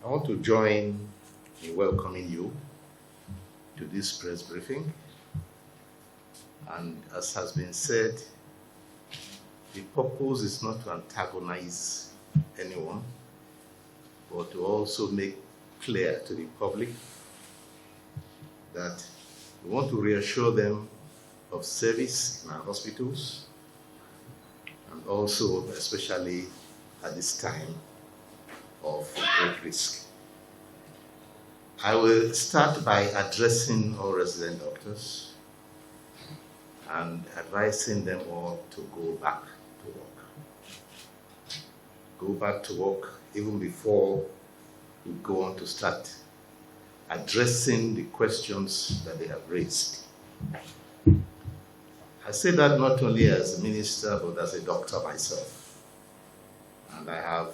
I want to join in welcoming you to this press briefing. And as has been said, the purpose is not to antagonize anyone, but to also make clear to the public that we want to reassure them of service in our hospitals, and also especially at this time of great risk. I will start by addressing all resident doctors and advising them all to go back to work. Go back to work even before we go on to start addressing the questions that they have raised. I say that not only as a minister, but as a doctor myself. And I have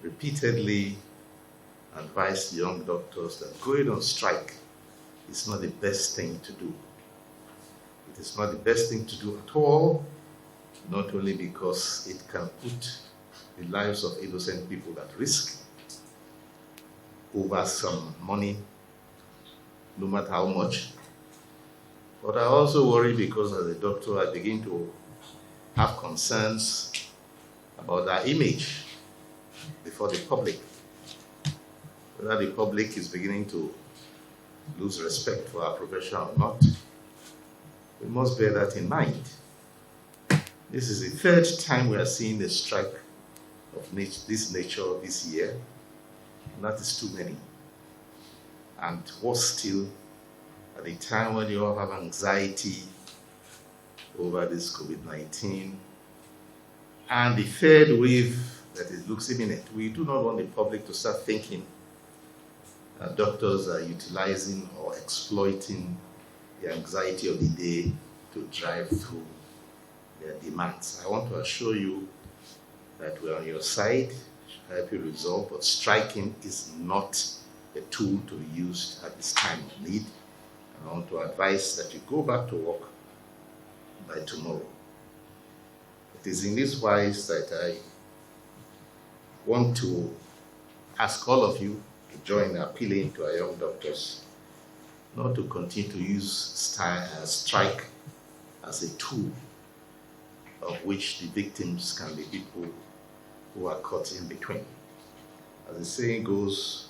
repeatedly advised young doctors that going on strike is not the best thing to do. It is not the best thing to do at all, not only because it can put the lives of innocent people at risk over some money, no matter how much, but I also worry because as a doctor I begin to have concerns about our image before the public, whether the public is beginning to lose respect for our profession or not. We must bear that in mind. This is the third time we are seeing a strike of this nature this year, and that is too many. And worse still, at a time when you all have anxiety over this COVID-19 and the third wave that it looks imminent, we do not want the public to start thinking that doctors are utilizing or exploiting the anxiety of the day to drive through their demands. I want to assure you that we're on your side, to help you resolve, but striking is not a tool to be used at this time of need. I want to advise that you go back to work by tomorrow. It is in this wise that I want to ask all of you to join appealing to our young doctors not to continue to use strike as a tool of which the victims can be people who are caught in between. As the saying goes,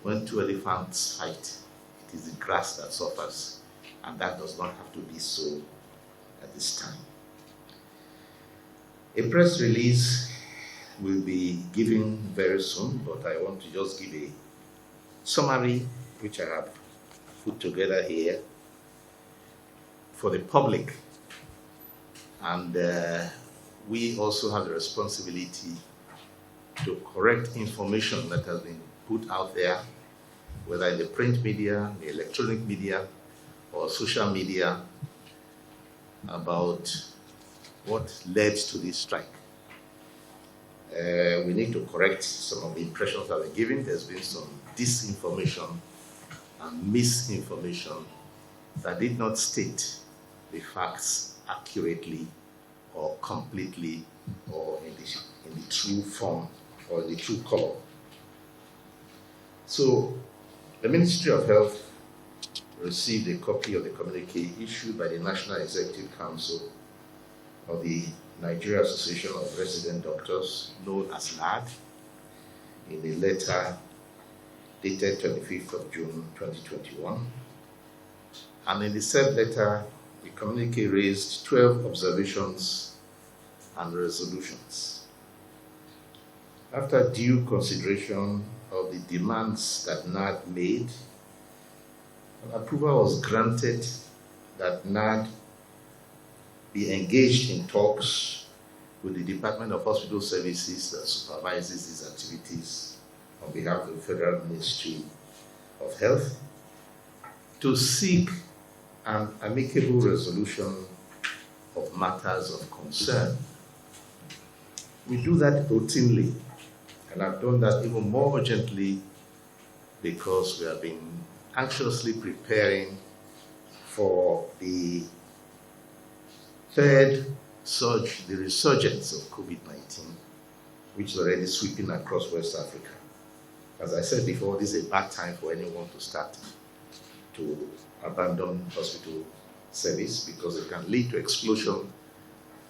when two elephants fight, it is the grass that suffers, and that does not have to be so at this time. A press release will be given very soon, but I want to just give a summary which I have put together here for the public. And we also have the responsibility to correct information that has been put out there, whether in the print media, the electronic media, or social media, about what led to this strike. We need to correct some of the impressions that were given. There's been some disinformation and misinformation that did not state the facts accurately or completely or in the true form or in the true color. So the Ministry of Health received a copy of the communique issued by the National Executive Council of the Nigeria Association of Resident Doctors, known as NAD, in a letter dated 25th of June 2021. And in the said letter, the communique raised 12 observations and resolutions. After due consideration of the demands that NAD made, an approval was granted that NAD be engaged in talks with the Department of Hospital Services that supervises these activities on behalf of the Federal Ministry of Health to seek an amicable resolution of matters of concern. We do that routinely, and I've done that even more urgently because we have been anxiously preparing for the third surge, the resurgence of COVID-19, which is already sweeping across West Africa. As I said before, this is a bad time for anyone to start to abandon hospital service because it can lead to explosion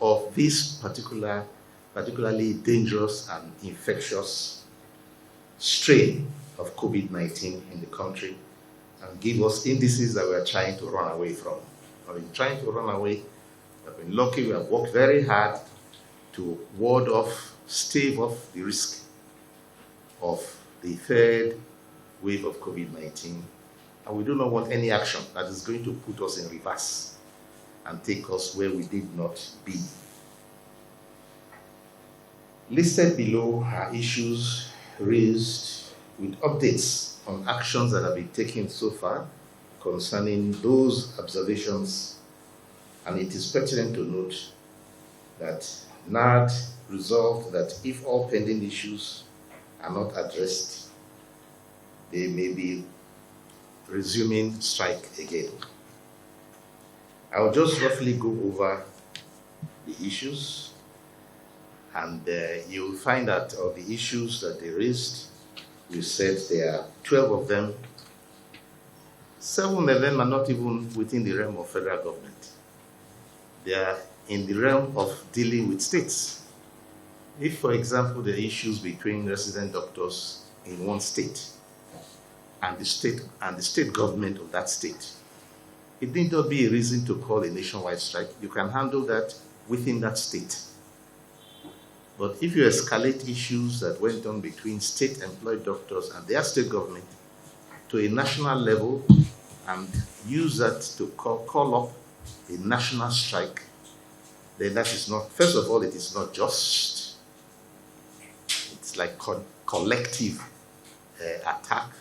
of this particularly dangerous and infectious strain of COVID-19 in the country and give us indices that we are trying to run away from. We've been trying to run away. We've been lucky. We have worked very hard to ward off, stave off the risk of the third wave of COVID-19. And we do not want any action that is going to put us in reverse and take us where we did not be. Listed below are issues raised with updates on actions that have been taken so far concerning those observations, and it is pertinent to note that NARD resolved that if all pending issues are not addressed, they may be resuming strike again. I'll just roughly go over the issues, and you'll find that of the issues that they raised, we said there are 12 of them. 7 of them are not even within the realm of federal government. They are in the realm of dealing with states. If, for example, there are issues between resident doctors in one state and the state government of that state, it need not be a reason to call a nationwide strike. You can handle that within that state. But if you escalate issues that went on between state-employed doctors and their state government to a national level and use that to call up a national strike, then that is not, first of all, it is not just. It's like collective attack,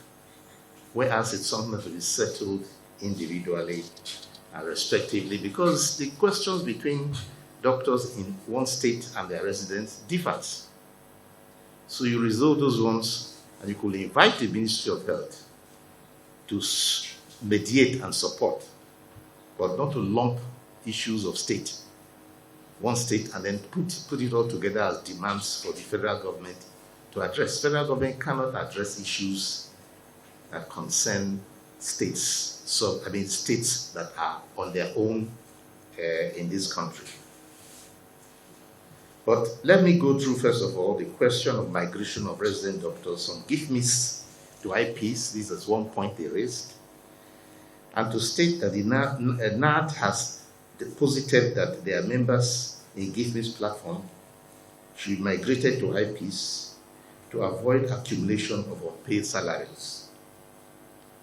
whereas it's something that will be settled individually and respectively, because the questions between doctors in one state and their residents differs. So you resolve those ones, and you could invite the Ministry of Health to mediate and support, but not to lump issues of state, one state, and then put it all together as demands for the federal government to address. Federal government cannot address issues that concern states. So, states that are on their own in this country. But let me go through, first of all, the question of migration of resident doctors from GIFMIS to IPs. This is one point they raised. And to state that the NARD has deposited that their members in GIFMIS platform should be migrated to IPs to avoid accumulation of unpaid salaries.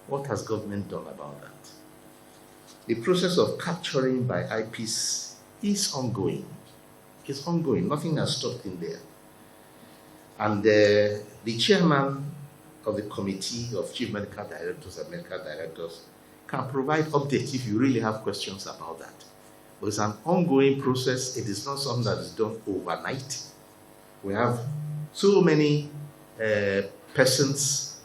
What has government done about that? The process of capturing by IPs is ongoing. It's ongoing. Nothing has stopped in there. And the chairman of the committee of chief medical directors and medical directors can provide updates if you really have questions about that. But it's an ongoing process. It is not something that is done overnight. We have so many persons,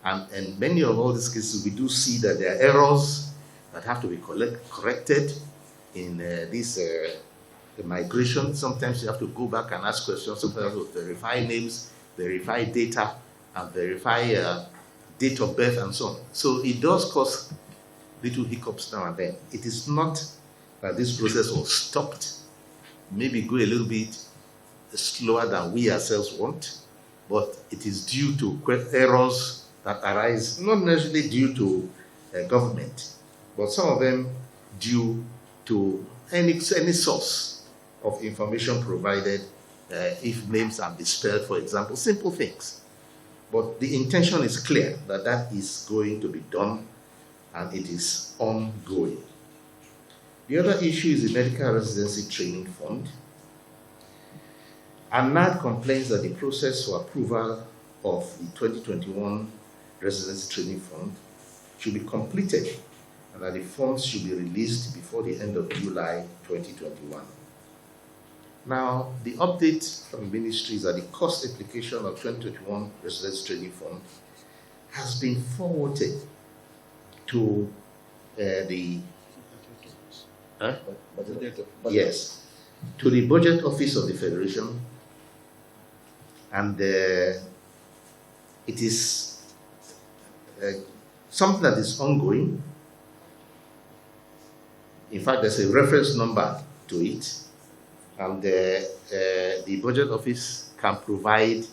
and many of all these cases, we do see that there are errors that have to be corrected in the migration. Sometimes you have to go back and ask questions. Sometimes you have to verify names, verify data, and verify date of birth and so on. So it does cause little hiccups now and then. It is not that this process was stopped, maybe go a little bit slower than we ourselves want, but it is due to errors that arise, not necessarily due to government, but some of them due to any source of information provided, if names are misspelled, for example, simple things. But the intention is clear that that is going to be done, and it is ongoing. The other issue is the Medical Residency Training Fund. And NARD complains that the process for approval of the 2021 Residency Training Fund should be completed, and that the funds should be released before the end of July 2021. Now, the update from the ministry is that the cost application of 2021 Residency Training Fund has been forwarded to the to the Budget Office of the Federation, And it is something that is ongoing. In fact, there's a reference number to it, and the budget office can provide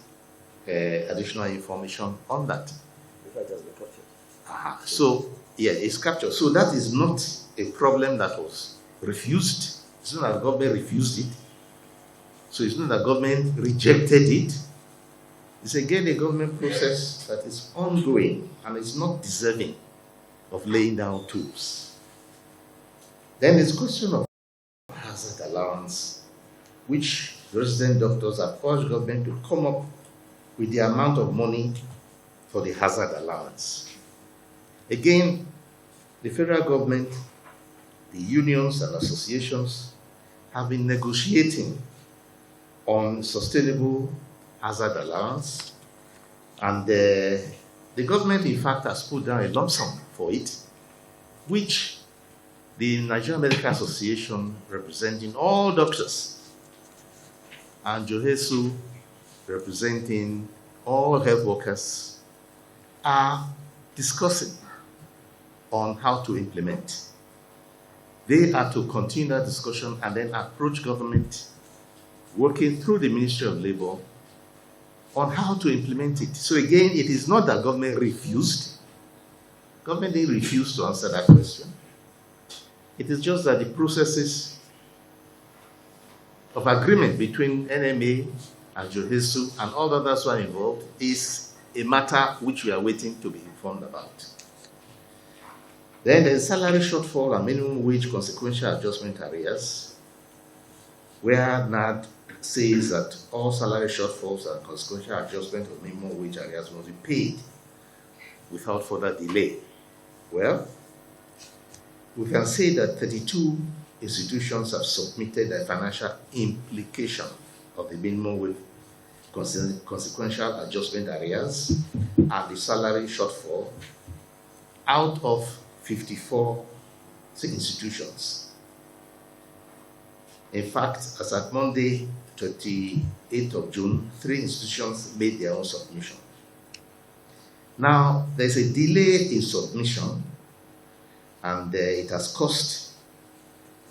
additional information on that. So, yeah, it's captured. So that is not a problem that was refused. It's not that the government refused it. So it's not that the government rejected it. It's again a government process that is ongoing and it's not deserving of laying down tools. Then there's the question of hazard allowance, which resident doctors have urged government to come up with the amount of money for the hazard allowance. Again, the federal government, the unions and associations have been negotiating on sustainable hazard allowance, and the government in fact has put down a lump sum for it, which the Nigerian Medical Association, representing all doctors, and Johesu, representing all health workers, are discussing on how to implement. They are to continue that discussion and then approach government, working through the Ministry of Labour, on how to implement it. So again, it is not that government refused. Government didn't refuse to answer that question. It is just that the processes of agreement between NMA and Johesu and all others who are involved is a matter which we are waiting to be informed about. Then there's salary shortfall and minimum wage consequential adjustment areas, where NAD says that all salary shortfalls and consequential adjustment of minimum wage areas must be paid without further delay. Well, we can say that 32 institutions have submitted a financial implication of the minimum wage consequential adjustment areas and the salary shortfall out of 54 institutions. In fact, as at Monday, 28th of June, 3 institutions made their own submission. Now, there's a delay in submission, and it has caused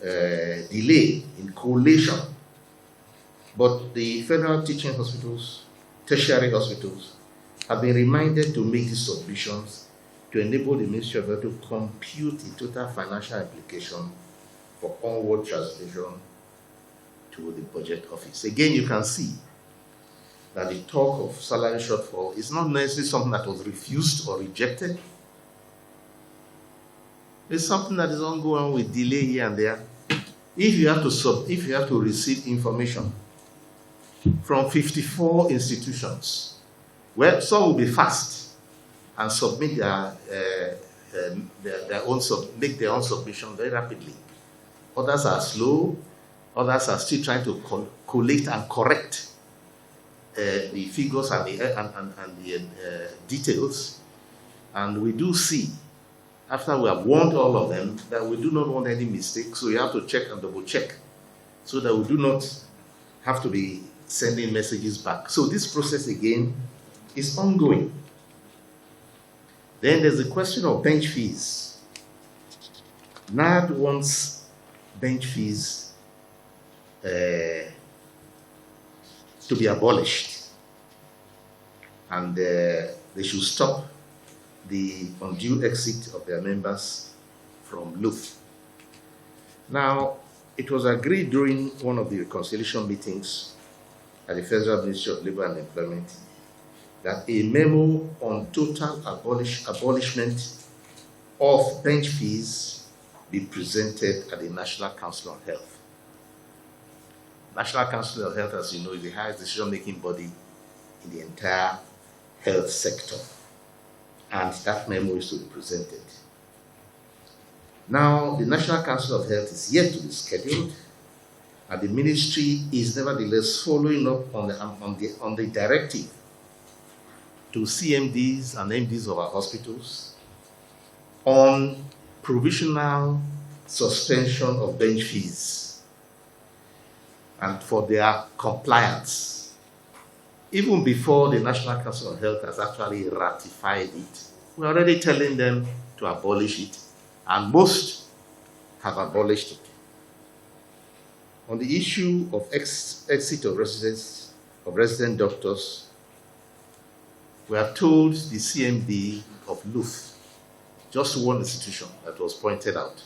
delay in collation. But the federal teaching hospitals, tertiary hospitals, have been reminded to make these submissions to enable the Ministry of Health to compute the total financial implication for onward translation to the budget office. Again, you can see that the talk of salary shortfall is not necessarily something that was refused or rejected. It's something that is ongoing with delay here and there. If you have to receive information from 54 institutions, well, some will be fast and submit make their own submission very rapidly. Others are slow. Others are still trying to collate and correct the figures and the details. And we do see, after we have warned all of them, that we do not want any mistakes. So we have to check and double check so that we do not have to be sending messages back. So this process again is ongoing. Then there's the question of bench fees. NAD wants bench fees to be abolished, and they should stop the undue exit of their members from LUF. Now, it was agreed during one of the reconciliation meetings at the Federal Ministry of Labour and Employment that a memo on total abolishment of bench fees be presented at the National Council on Health. National Council of Health, as you know, is the highest decision-making body in the entire health sector, and that memo is to be presented. Now, the National Council of Health is yet to be scheduled, and the ministry is nevertheless following up on the directive to CMDs and MDs of our hospitals on provisional suspension of bench fees and for their compliance even before the National Council of Health has actually ratified it, we're already telling them to abolish it, and most have abolished it. On the issue of exit of resident doctors, we are told the CMD of Luth, just one institution that was pointed out,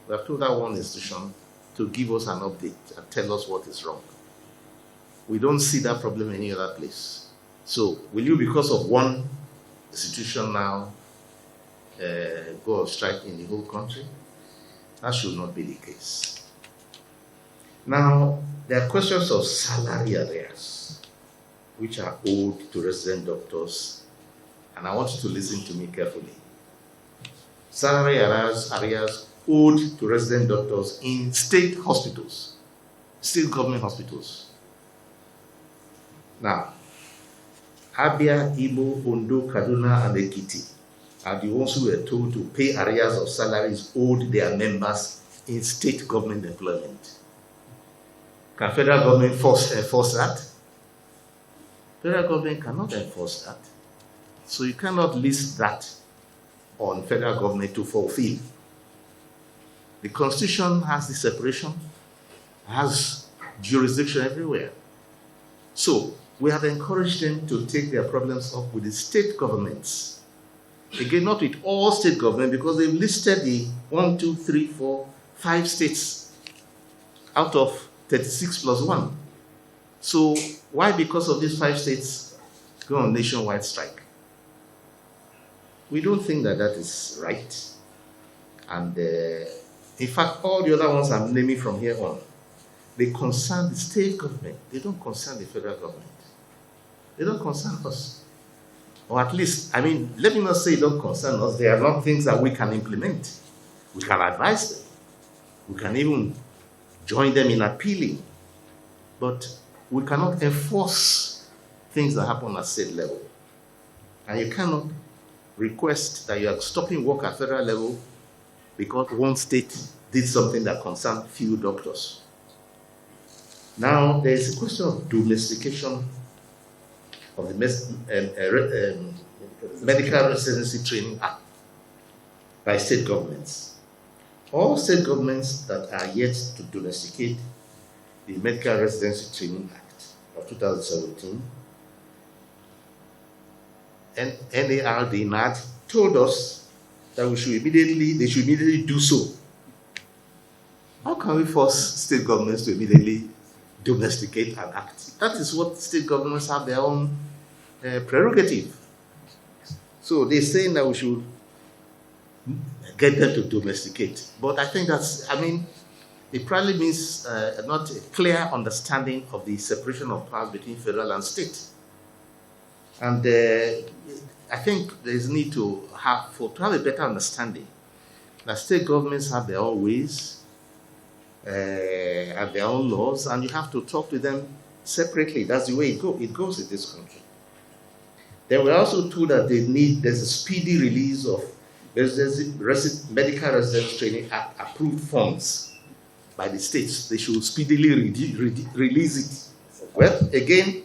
we have told that one institution to give us an update and tell us what is wrong. We don't see that problem in any other place. So, will you, because of one institution now, go on strike in the whole country? That should not be the case. Now, there are questions of salary arrears, which are owed to resident doctors, and I want you to listen to me carefully. Salary arrears owed to resident doctors in state hospitals, state government hospitals. Now, Abia, Igbo, Ondo, Kaduna, and Ekiti are the ones who were told to pay arrears of salaries owed their members in state government employment. Can federal government enforce that? Federal government cannot enforce that. So you cannot list that on federal government to fulfill. The Constitution has the separation, has jurisdiction everywhere. So we have encouraged them to take their problems up with the state governments. Again, not with all state government, because they've listed the 1, 2, 3, 4, 5 states out of 36 plus 1. So why, because of these 5 states, go on nationwide strike? We don't think that that is right. And in fact, all the other ones I'm naming from here on, they concern the state government. They don't concern the federal government. They don't concern us. Or at least, let me not say don't concern us. They are not things that we can implement. We can advise them. We can even join them in appealing. But we cannot enforce things that happen at state level. And you cannot request that you are stopping work at federal level because one state did something that concerned few doctors. Now, there is a question of domestication of the Medical Residency Training Act by state governments. All state governments that are yet to domesticate the Medical Residency Training Act of 2017, and NARD told us that they should immediately do so. How can we force state governments to immediately domesticate an act? That is what state governments have their own prerogative. So they're saying that we should get them to domesticate. But I think it probably means not a clear understanding of the separation of powers between federal and state. And I think there is need to have a better understanding that state governments have their own ways, have their own laws, and you have to talk to them separately. That's the way it goes in this country. They were also told that there's a speedy release of Medical Residence Training Act approved funds by the states. They should speedily release it. Well, again,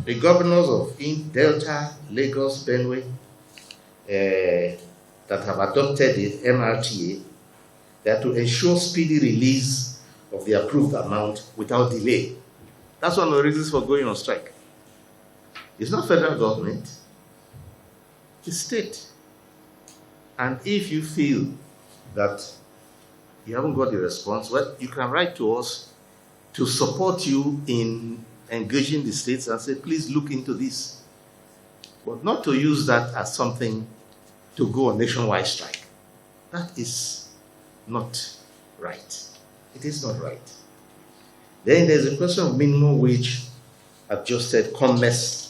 the governors of Delta, Lagos, Benue, that have adopted the MRTA, they are to ensure speedy release of the approved amount without delay. That's one of the reasons for going on strike. It's not federal government, it's state. And if you feel that you haven't got the response, well, you can write to us to support you in engaging the states and say, please look into this. But not to use that as something to go on nationwide strike. That is not right. It is not right. Then there's a question of minimum wage adjusted COMMES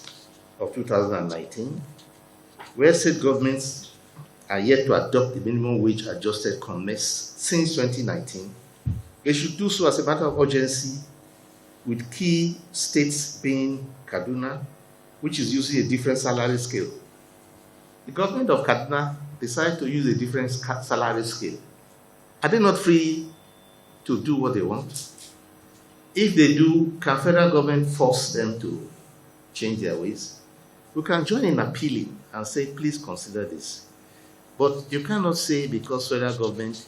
of 2019, where state governments are yet to adopt the minimum wage adjusted COMMES since 2019. They should do so as a matter of urgency, with key states being Kaduna, which is using a different salary scale. The government of Kaduna decided to use a different salary scale. Are they not free to do what they want? If they do, can federal government force them to change their ways, we can join in appealing and say, please consider this. But you cannot say because federal government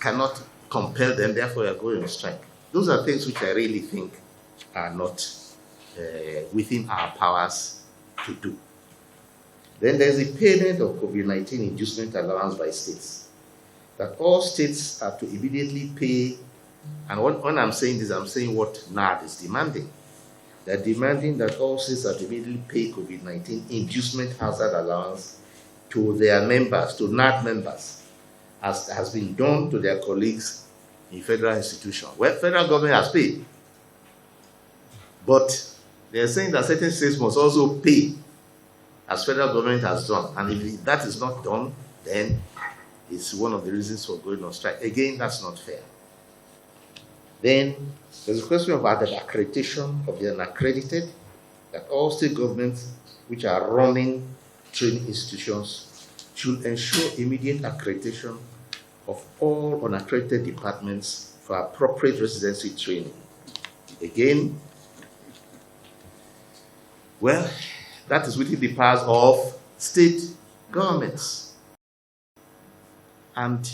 cannot compel them, therefore you are going on strike. Those are things which I really think are not within our powers to do. Then there's the payment of COVID-19 inducement allowance by states. That all states are to immediately pay, and when I'm saying this, I'm saying what NARD is demanding. They're demanding that all states are to immediately pay COVID-19 inducement hazard allowance to their members, to NARD members, as has been done to their colleagues in federal institutions, where federal government has paid. But they're saying that certain states must also pay, as federal government has done. And if that is not done, then it's one of the reasons for going on strike. Again, that's not fair. Then there's a question about the accreditation of the unaccredited, that all state governments which are running training institutions should ensure immediate accreditation of all unaccredited departments for appropriate residency training. Again, well, that is within the powers of state governments. And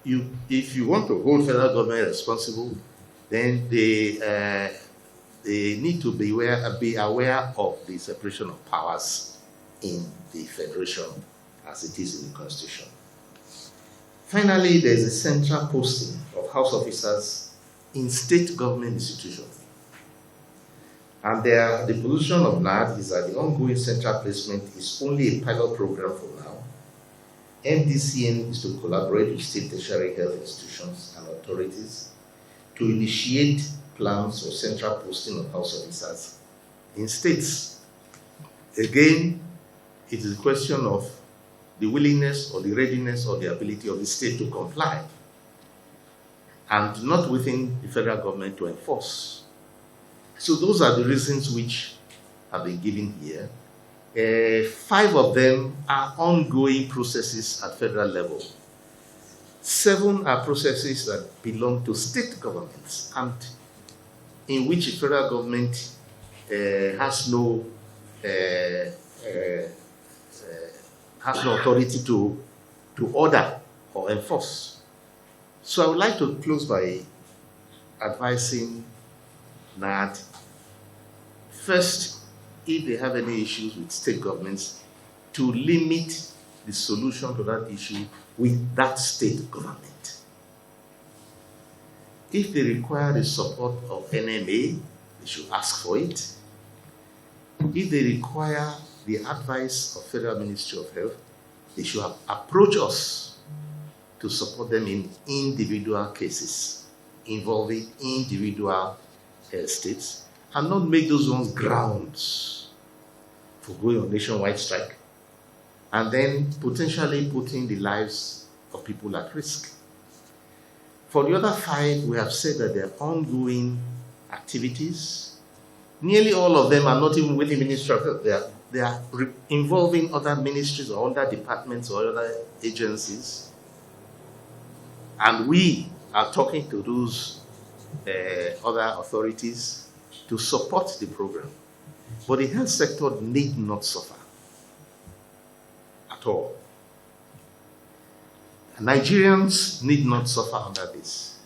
if you want to hold federal government responsible, then they need to be aware of the separation of powers in the federation as it is in the Constitution. Finally, there is a central posting of House officers in state government institutions. And the position of NARD is that the ongoing central placement is only a pilot program for now. MDCN is to collaborate with state tertiary health institutions and authorities to initiate plans for central posting of House officers in states. Again, it is a question of the willingness or the readiness or the ability of the state to comply, and not within the federal government to enforce. So those are the reasons which have been given here. 5 of them are ongoing processes at federal level. 7 are processes that belong to state governments and in which the federal government has no authority to order or enforce. So I would like to close by advising that first, if they have any issues with state governments, to limit the solution to that issue with that state government. If they require the support of NMA, they should ask for it. If they require the advice of Federal Ministry of Health, they should approach us to support them in individual cases involving individual states, and not make those ones grounds for going on nationwide strike and then potentially putting the lives of people at risk. For the other 5, we have said that there are ongoing activities. Nearly all of them are not even within the Ministry of Health. They are involving other ministries or other departments or other agencies. And we are talking to those other authorities to support the program. But the health sector need not suffer at all. Nigerians need not suffer under this.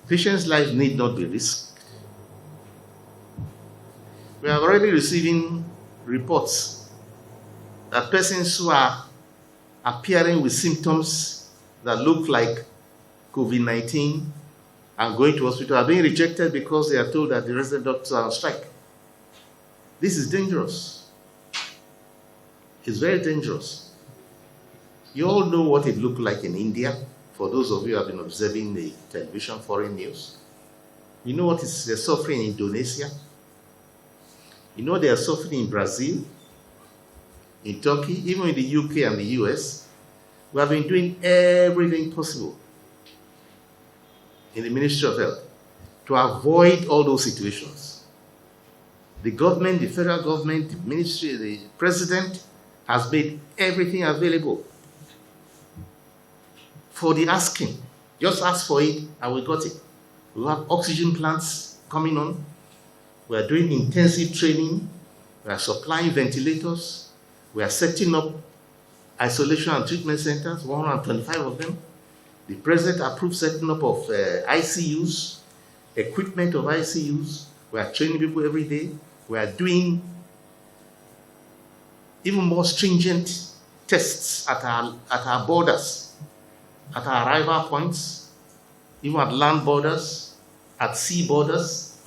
Patients' lives need not be risked. We are already receiving reports that persons who are appearing with symptoms that look like COVID-19 and going to hospital are being rejected because they are told that the resident doctors are on strike. This is dangerous. It's very dangerous. You all know what it looked like in India, for those of you who have been observing the television foreign news. You know what they're suffering in Indonesia? You know they are suffering in Brazil, in Turkey, even in the UK and the US. We have been doing everything possible in the Ministry of Health to avoid all those situations. The government, the federal government, the ministry, the president has made everything available for the asking. Just ask for it and we got it. We have oxygen plants coming on. We are doing intensive training. We are supplying ventilators. We are setting up isolation and treatment centers, 125 of them. The president approved setting up of ICUs, equipment of ICUs. We are training people every day. We are doing even more stringent tests at our borders, at our arrival points, even at land borders, at sea borders.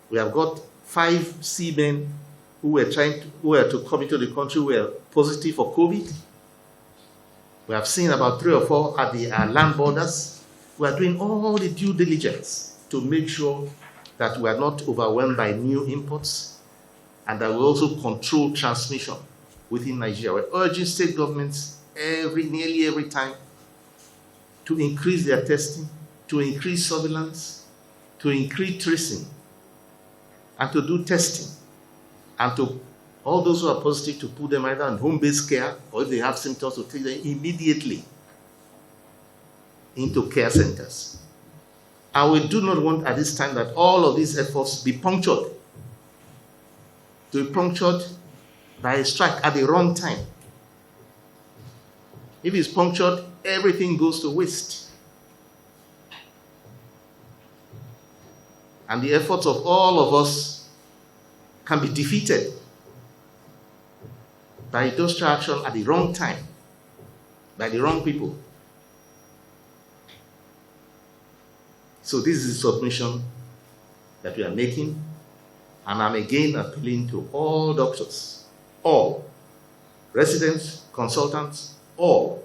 We have got 5 seamen who were to come into the country who were positive for COVID. We have seen about 3 or 4 at the land borders. We are doing all the due diligence to make sure that we are not overwhelmed by new imports and that we also control transmission within Nigeria. We're urging state governments nearly every time to increase their testing, to increase surveillance, to increase tracing, and to do testing, and to all those who are positive to put them either on home-based care, or if they have symptoms, to take them immediately into care centers. And we do not want at this time that all of these efforts be punctured by a strike at the wrong time. If it's punctured, everything goes to waste. And the efforts of all of us can be defeated by industrial action at the wrong time, by the wrong people. So this is the submission that we are making, and I'm again appealing to all doctors, all, residents, consultants, all,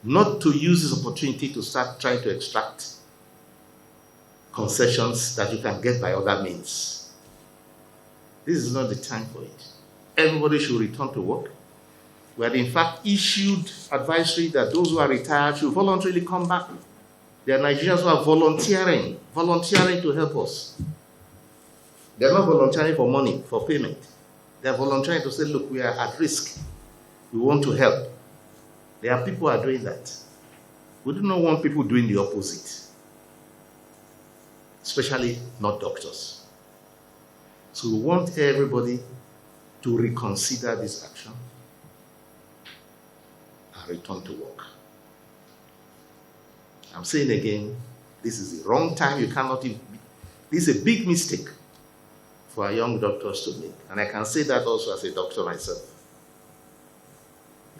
not to use this opportunity to start trying to extract concessions that you can get by other means. This is not the time for it. Everybody should return to work. We had in fact issued advisory that those who are retired should voluntarily come back. There are Nigerians who are volunteering to help us. They are not volunteering for money, for payment. They are volunteering to say, look, we are at risk. We want to help. There are people who are doing that. We do not want people doing the opposite, especially not doctors. So we want everybody to reconsider this action and return to work. I'm saying again, this is the wrong time. You cannot even, this is a big mistake for our young doctors to make. And I can say that also as a doctor myself.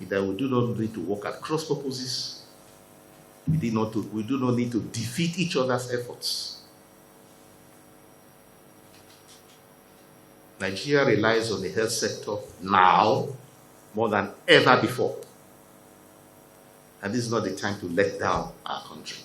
That we do not need to work at cross purposes. We do not need to defeat each other's efforts. Nigeria relies on the health sector now more than ever before. And this is not the time to let down our country.